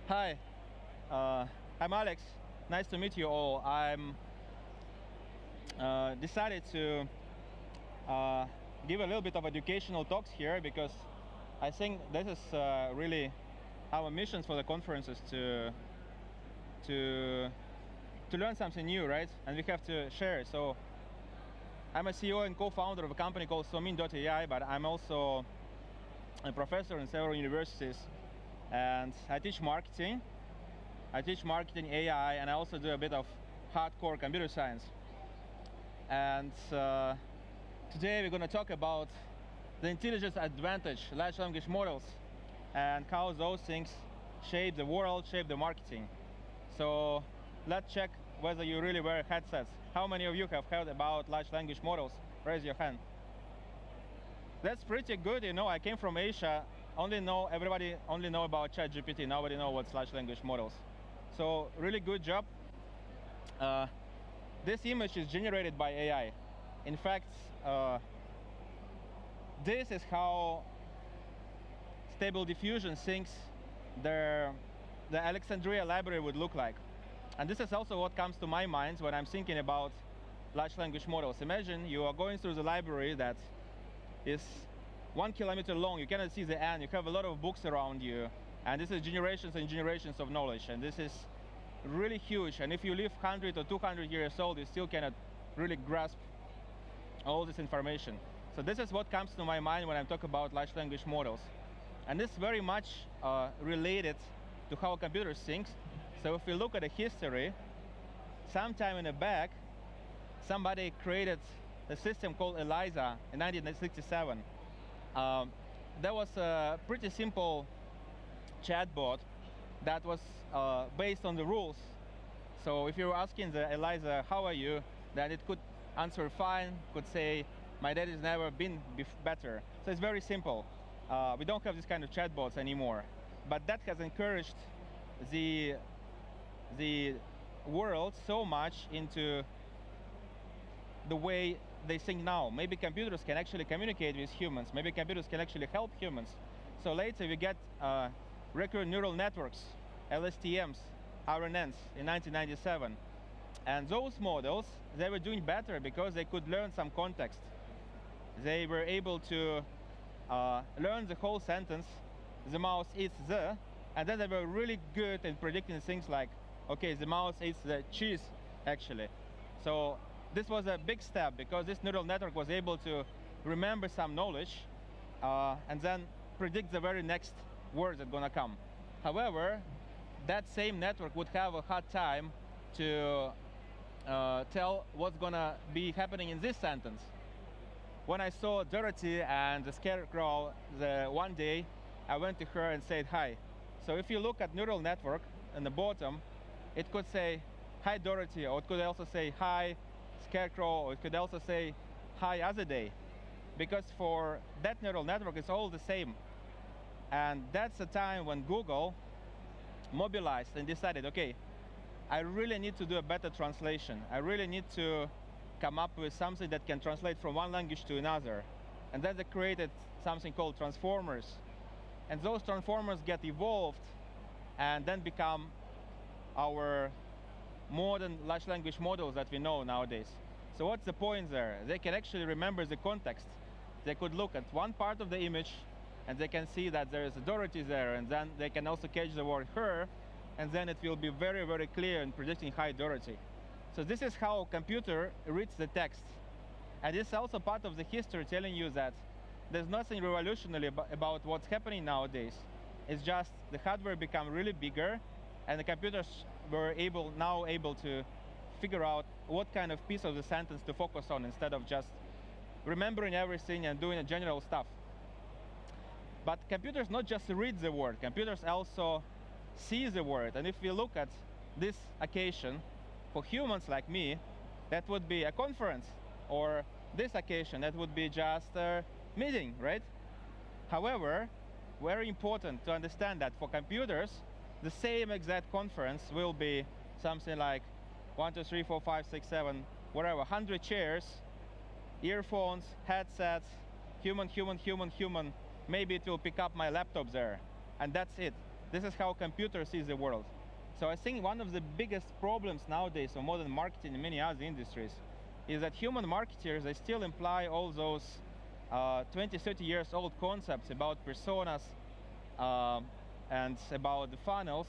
Hi, I'm Alex. Nice to meet you all. I'm decided to give a little bit of educational talks here because I think this is really our missions for the conferences to learn something new, right? And we have to share. So I'm a CEO and co-founder of a company called Somin.ai, but I'm also a professor in several universities, and I teach marketing. I teach marketing, AI, and I also do a bit of hardcore computer science. And today we're going to talk about the intelligence advantage, large language models, and how those things shape the world, shape the marketing. So let's check whether you really wear headsets. How many of you have heard about large language models? Raise your hand. That's pretty good. You know, I came from Asia. Everybody only know about ChatGPT. Nobody know what's large language models. So really good job. This image is generated by AI. In fact, this is how Stable Diffusion thinks the Alexandria library would look like. And this is also what comes to my mind when I'm thinking about large language models. Imagine you are going through the library that is 1 kilometer long. You cannot see the end. You have a lot of books around you. And this is generations and generations of knowledge. And this is really huge. And if you live 100 or 200 years old, you still cannot really grasp all this information. So this is what comes to my mind when I talk about large language models. And this is very much related to how computers think. So if we look at the history, sometime in the back, somebody created a system called ELIZA in 1967. That was a pretty simple chatbot that was based on the rules. So if you were asking the ELIZA, how are you, then it could answer fine, could say, my dad has never been better. So it's very simple. We don't have this kind of chatbots anymore. But that has encouraged the world so much into the way they think now. Maybe computers can actually communicate with humans. Maybe computers can actually help humans. So later we get recurrent neural networks, LSTMs, RNNs in 1997. And those models, they were doing better because they could learn some context. They were able to learn the whole sentence, the mouse eats the, and then they were really good in predicting things like, okay, the mouse eats the cheese, actually. So this was a big step because this neural network was able to remember some knowledge and then predict the very next words that are going to come. However, that same network would have a hard time to tell what's going to be happening in this sentence. When I saw Dorothy and the scarecrow one day, I went to her and said, hi. So if you look at neural network in the bottom, it could say, hi, Dorothy, or it could also say, hi, scarecrow, or it could also say, hi, other day. Because for that neural network, it's all the same. And that's the time when Google mobilized and decided, okay, I really need to do a better translation. I really need to come up with something that can translate from one language to another. And then they created something called transformers. And those transformers get evolved and then become our modern large language models that we know nowadays. So what's the point there? They can actually remember the context. They could look at one part of the image and they can see that there is a Dorothy there, and then they can also catch the word her, and then it will be very, very clear in predicting hi, Dorothy. So this is how a computer reads the text. And it's also part of the history telling you that there's nothing revolutionary about what's happening nowadays. It's just the hardware become really bigger, and the computers were now able to figure out what kind of piece of the sentence to focus on instead of just remembering everything and doing the general stuff. But computers not just read the word, computers also see the word. And if we look at this occasion, for humans like me, that would be a conference, or this occasion, that would be just a meeting, right? However, very important to understand that for computers, the same exact conference will be something like 1, 2, 3, 4, 5, 6, 7, whatever, 100 chairs, earphones, headsets, human. Maybe it will pick up my laptop there, and that's it. This is how computer sees the world. So I think one of the biggest problems nowadays of modern marketing in many other industries is that human marketers, they still imply all those 20, 30 years old concepts about personas and about the funnels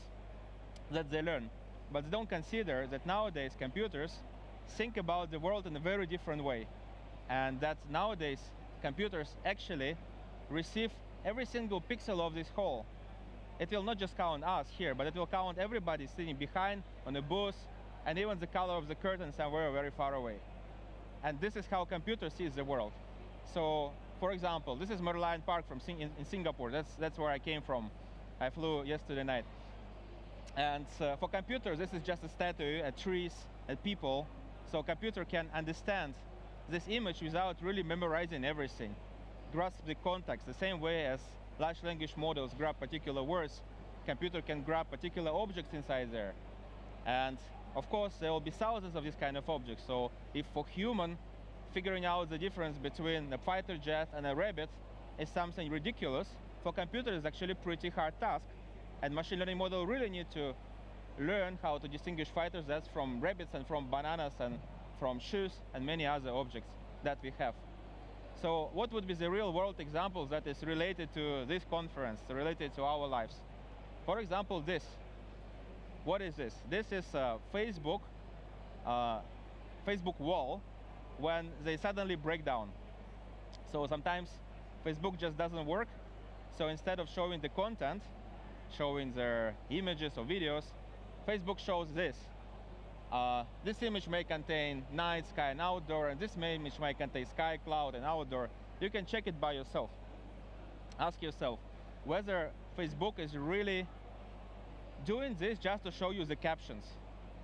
that they learn. But they don't consider that nowadays computers think about the world in a very different way. And that nowadays computers actually receive every single pixel of this whole. It will not just count us here, but it will count everybody sitting behind on a booth, and even the color of the curtain somewhere very far away. And this is how computer sees the world. So, for example, this is Merlion Park in Singapore. That's where I came from. I flew yesterday night. And for computers, this is just a statue, trees, people. So computer can understand this image without really memorizing everything. Grasp the context, the same way as large language models grab particular words, computer can grab particular objects inside there. And of course, there will be thousands of these kind of objects. So if for human, figuring out the difference between a fighter jet and a rabbit is something ridiculous, for computer is actually a pretty hard task. And machine learning model really need to learn how to distinguish fighter jets from rabbits and from bananas and from shoes and many other objects that we have. So what would be the real world examples that is related to this conference, related to our lives? For example, this. What is this? This is Facebook wall when they suddenly break down. So sometimes Facebook just doesn't work. So instead of showing the content, showing their images or videos, Facebook shows this. This image may contain night, sky, and outdoor, and this image may contain sky, cloud, and outdoor. You can check it by yourself. Ask yourself whether Facebook is really doing this just to show you the captions.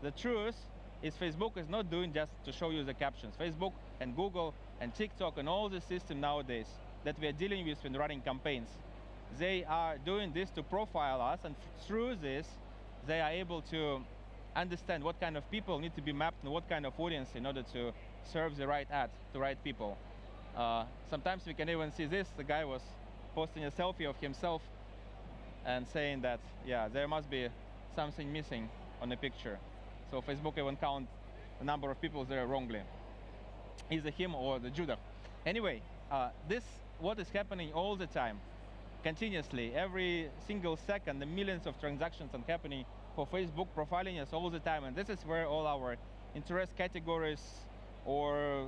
The truth is Facebook is not doing just to show you the captions. Facebook and Google and TikTok and all the system nowadays that we are dealing with when running campaigns, they are doing this to profile us, and through this, they are able to understand what kind of people need to be mapped and what kind of audience in order to serve the right ad to right people. Sometimes we can even see this. The guy was posting a selfie of himself and saying that, yeah, there must be something missing on the picture. So Facebook even count the number of people there wrongly. Either him or the Judah. Anyway, this what is happening all the time, continuously, every single second, the millions of transactions are happening for Facebook, profiling us all the time, and this is where all our interest categories or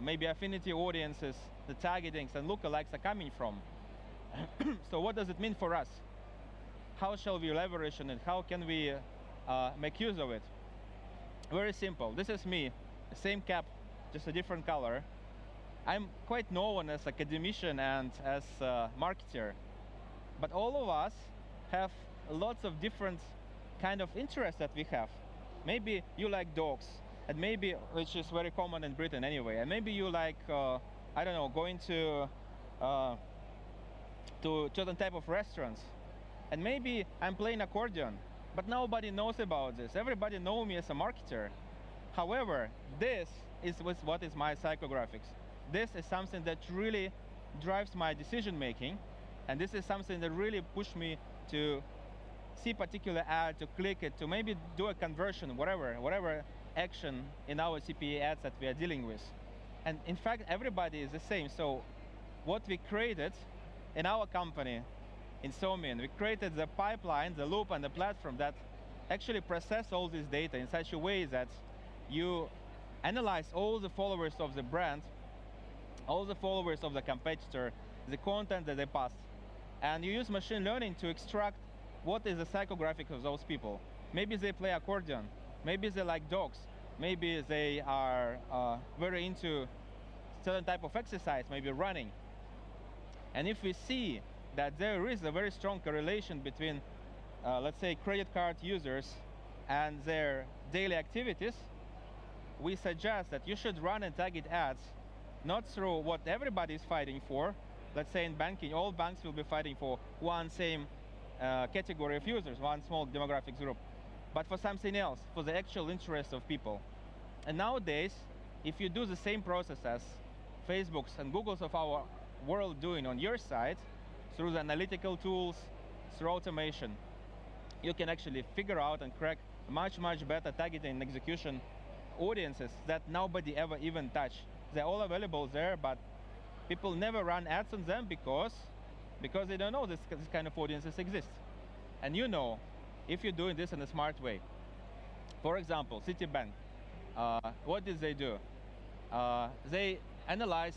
maybe affinity audiences, the targetings and lookalikes are coming from. So what does it mean for us? How shall we leverage on it? How can we make use of it? Very simple. This is me, the same cap, just a different color. I'm quite known as academician and as a marketer, but all of us have lots of different kind of interests that we have. Maybe you like dogs, and maybe, which is very common in Britain anyway, and maybe you like, I don't know, going to certain type of restaurants, and maybe I'm playing accordion, but nobody knows about this. Everybody knows me as a marketer. However, this is what is my psychographics. This is something that really drives my decision making, and this is something that really pushed me to see particular ad, to click it, to maybe do a conversion, whatever action in our CPA ads that we are dealing with. And in fact, everybody is the same. So what we created in our company, in Somin, we created the pipeline, the loop, and the platform that actually process all this data in such a way that you analyze all the followers of the brand, all the followers of the competitor, the content that they post, and you use machine learning to extract what is the psychographic of those people. Maybe they play accordion, maybe they like dogs, maybe they are very into certain type of exercise, maybe running. And if we see that there is a very strong correlation between, let's say, credit card users and their daily activities, we suggest that you should run and target ads not through what everybody is fighting for. Let's say in banking, all banks will be fighting for one same category of users, one small demographic group, but for something else, for the actual interests of people. And nowadays, if you do the same process as Facebook's and Google's of our world doing on your side, through the analytical tools, through automation, you can actually figure out and crack much, much better targeting and execution audiences that nobody ever even touched. They're all available there, but people never run ads on them because they don't know this kind of audiences exist. And you know, if you're doing this in a smart way. For example, Citibank, what did they do? They analyze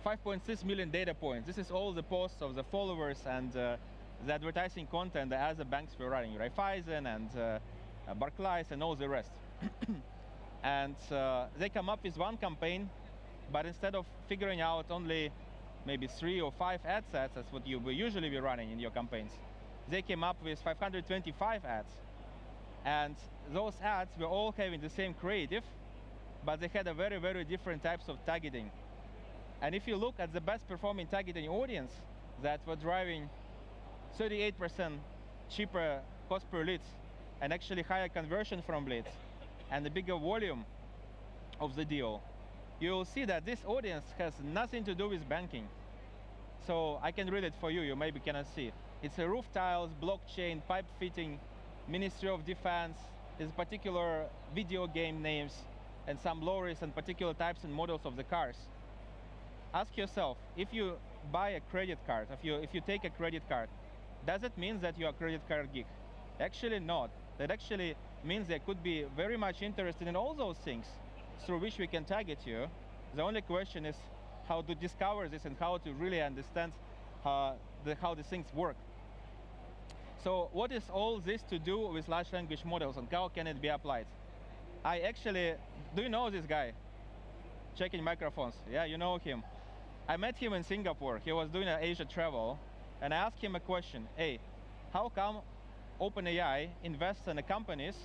5.6 million data points. This is all the posts of the followers and the advertising content that other banks were running, Raiffeisen and Barclays and all the rest. And they come up with one campaign, but instead of figuring out only maybe 3 or 5 ad sets, that's what you will usually be running in your campaigns, they came up with 525 ads. And those ads were all having the same creative, but they had a very, very different types of targeting. And if you look at the best performing targeting audience that were driving 38% cheaper cost per leads and actually higher conversion from leads and a bigger volume of the deal, you will see that this audience has nothing to do with banking. So I can read it for you, you maybe cannot see. It's a roof tiles, blockchain, pipe fitting, Ministry of Defense, there's particular video game names, and some lorries and particular types and models of the cars. Ask yourself, if you buy a credit card, if you take a credit card, does it mean that you're a credit card geek? Actually not. That actually means they could be very much interested in all those things through which we can target you. The only question is how to discover this and how to really understand how the things work. So what is all this to do with large language models and how can it be applied? Do you know this guy? Checking microphones, yeah, you know him. I met him in Singapore. He was doing an Asia travel, and I asked him a question. Hey, how come OpenAI invests in the companies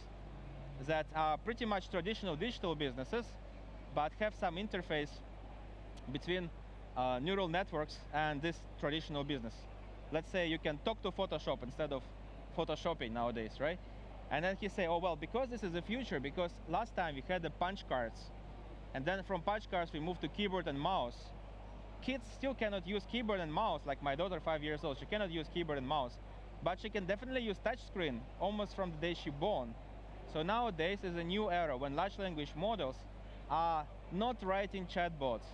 that are pretty much traditional digital businesses, but have some interface between neural networks and this traditional business? Let's say you can talk to Photoshop instead of photoshopping nowadays, right? And then he say, oh, well, because this is the future, because last time we had the punch cards, and then from punch cards we moved to keyboard and mouse. Kids still cannot use keyboard and mouse, like my daughter, 5 years old, she cannot use keyboard and mouse, but she can definitely use touchscreen almost from the day she born. So nowadays is a new era when large language models are not writing chatbots,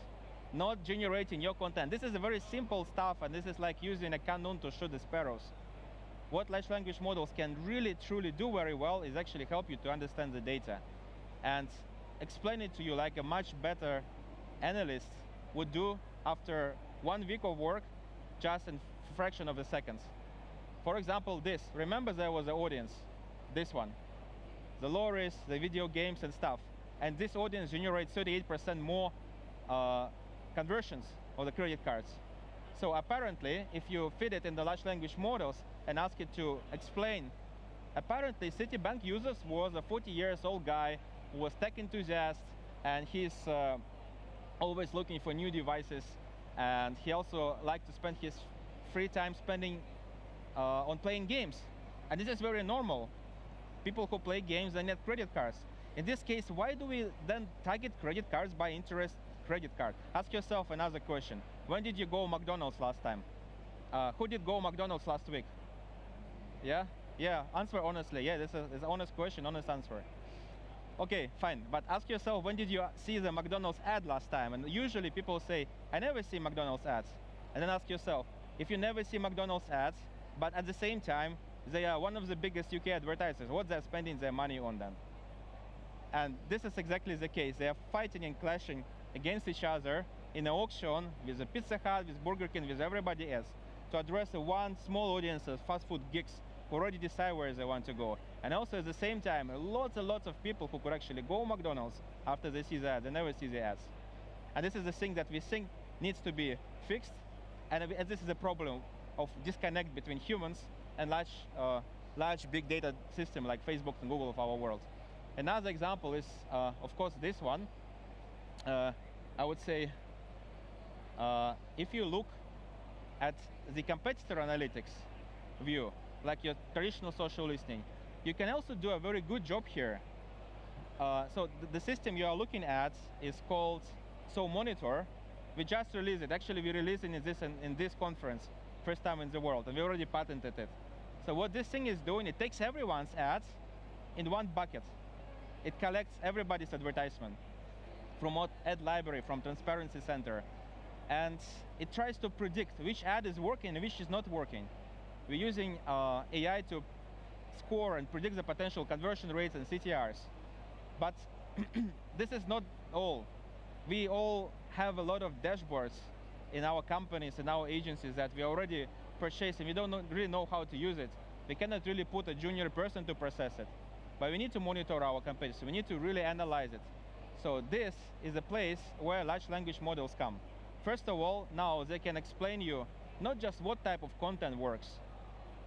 not generating your content. This is a very simple stuff, and this is like using a cannon to shoot the sparrows. What large language models can really, truly do very well is actually help you to understand the data and explain it to you like a much better analyst would do after 1 week of work, just in a fraction of a seconds. For example, this. Remember there was an audience, this one. The lorries, the video games and stuff. And this audience generates 38% more conversions of the credit cards. So apparently, if you feed it in the large language models and ask it to explain, apparently Citibank users was a 40-year-old guy who was tech enthusiast, and he's always looking for new devices, and he also liked to spend his free time spending on playing games. And this is very normal. People who play games, they need credit cards. In this case, why do we then target credit cards by interest credit card? Ask yourself another question. When did you go McDonald's last time? Who did go McDonald's last week? Yeah? Yeah, answer honestly. Yeah, this is an honest question, honest answer. Okay, fine, but ask yourself, when did you see the McDonald's ad last time? And usually people say, I never see McDonald's ads. And then ask yourself, if you never see McDonald's ads, but at the same time, they are one of the biggest UK advertisers, what they're spending their money on then? And this is exactly the case. They are fighting and clashing against each other in an auction with the Pizza Hut, with Burger King, with everybody else, to address the one small audience of fast food geeks who already decide where they want to go. And also at the same time, lots and lots of people who could actually go McDonald's after they see the ads, they never see the ads. And this is the thing that we think needs to be fixed, and this is a problem of disconnect between humans and large big data system like Facebook and Google of our world. Another example is, of course, this one. I would say, if you look at the competitor analytics view, like your traditional social listening, you can also do a very good job here. So the system you are looking at is called Monitor. We just released it. Actually, we released it in this conference, first time in the world, and we already patented it. So what this thing is doing, it takes everyone's ads in one bucket. It collects everybody's advertisement from what ad library, from Transparency Center, and it tries to predict which ad is working and which is not working. We're using AI to score and predict the potential conversion rates and CTRs. But this is not all. We all have a lot of dashboards in our companies and our agencies that we already purchased, and we don't really know how to use it. We cannot really put a junior person to process it. But we need to monitor our competitors. We need to really analyze it. So this is a place where large language models come. First of all, now they can explain you not just what type of content works,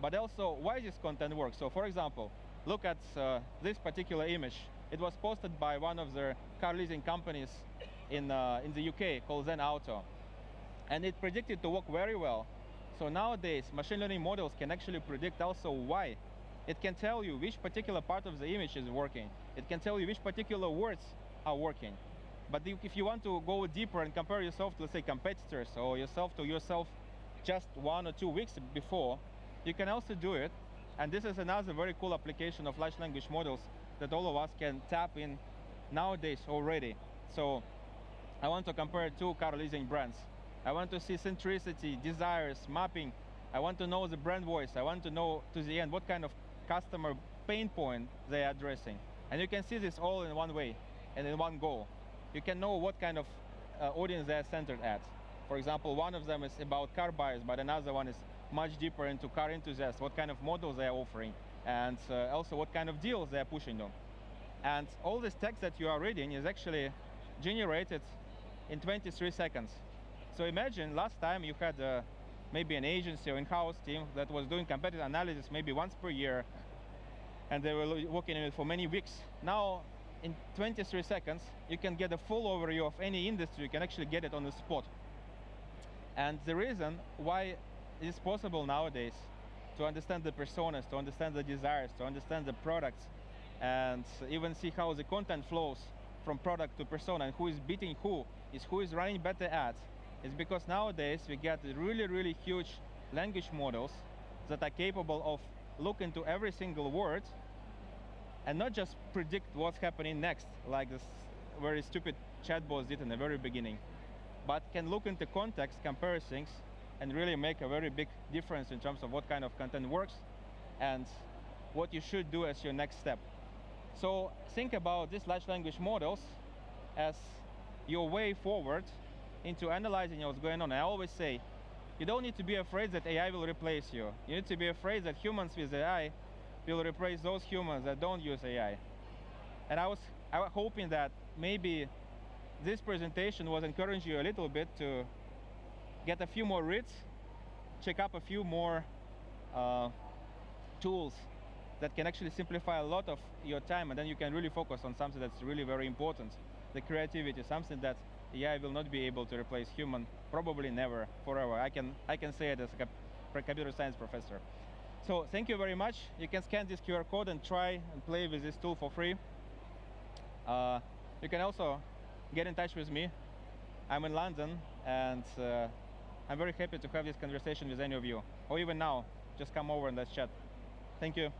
but also why this content works. So for example, look at this particular image. It was posted by one of the car leasing companies in the UK called Zen Auto. And it predicted to work very well. So nowadays, machine learning models can actually predict also why. It can tell you which particular part of the image is working. It can tell you which particular words are working. But if you want to go deeper and compare yourself to, let's say, competitors, or yourself to yourself just 1 or 2 weeks before, you can also do it. And this is another very cool application of large language models that all of us can tap in nowadays already. So I want to compare 2 car leasing brands. I want to see centricity, desires, mapping. I want to know the brand voice. I want to know to the end what kind of customer pain point they are addressing. And you can see this all in one way and in one go. You can know what kind of audience they are centered at. For example, one of them is about car buyers, but another one is much deeper into car enthusiasts, what kind of models they are offering, and also what kind of deals they are pushing them. And all this text that you are reading is actually generated in 23 seconds. So imagine last time you had maybe an agency or in-house team that was doing competitive analysis maybe once per year, and they were working on it for many weeks. Now, in 23 seconds, you can get a full overview of any industry. You can actually get it on the spot. And the reason why it is possible nowadays to understand the personas, to understand the desires, to understand the products, and even see how the content flows from product to persona and who is beating who is running better ads, is because nowadays we get really, really huge language models that are capable of looking into every single word and not just predict what's happening next, like this very stupid chatbots did in the very beginning, but can look into context, compare things, and really make a very big difference in terms of what kind of content works and what you should do as your next step. So think about these large language models as your way forward into analyzing what's going on. I always say, you don't need to be afraid that AI will replace you. You need to be afraid that humans with AI will replace those humans that don't use AI. And I was hoping that maybe this presentation was encouraging you a little bit to get a few more reads, check up a few more tools that can actually simplify a lot of your time, and then you can really focus on something that's really very important. The creativity, something that AI will not be able to replace human, probably never, forever. I can say it as a computer science professor. So thank you very much. You can scan this QR code and try and play with this tool for free. You can also get in touch with me. I'm in London, and I'm very happy to have this conversation with any of you. Or even now, just come over and let's chat. Thank you.